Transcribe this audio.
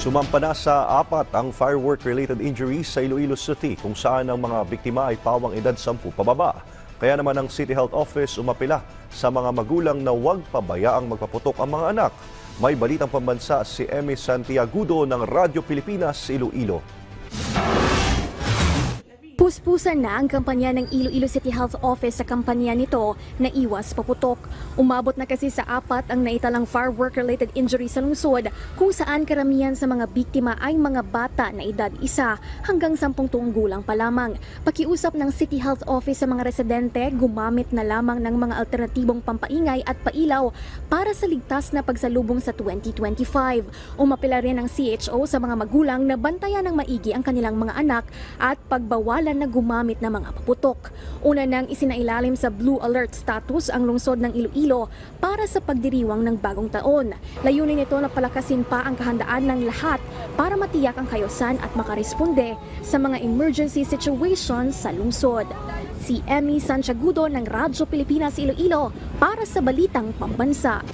Sumampa na sa 4 ang firework-related injuries sa Iloilo City kung saan ang mga biktima ay pawang edad 10 pababa. Kaya naman ang City Health Office umapila sa mga magulang na huwag pabayaang magpaputok ang mga anak. May balitang pambansa si Emmy Santiagudo ng Radyo Pilipinas, Iloilo. Puspusan na ang kampanya ng Iloilo City Health Office sa kampanya nito na iwas paputok. Umabot na kasi sa 4 ang naitalang firework-related injury sa lungsod kung saan karamihan sa mga biktima ay mga bata na edad 1 hanggang 10 taong gulang pa lamang. Pakiusap ng City Health Office sa mga residente, gumamit na lamang ng mga alternatibong pampaingay at pailaw para sa ligtas na pagsalubong sa 2025. Umapila rin ang CHO sa mga magulang na bantayan ng maigi ang kanilang mga anak at pagbawalan na gumamit ng mga paputok. Una nang isinailalim sa Blue Alert status ang lungsod ng Iloilo para sa pagdiriwang ng bagong taon. Layunin nito na palakasin pa ang kahandaan ng lahat para matiyak ang kayosan at makaresponde sa mga emergency situations sa lungsod. Si Emmy Santiagudo ng Radyo Pilipinas Iloilo para sa Balitang Pambansa.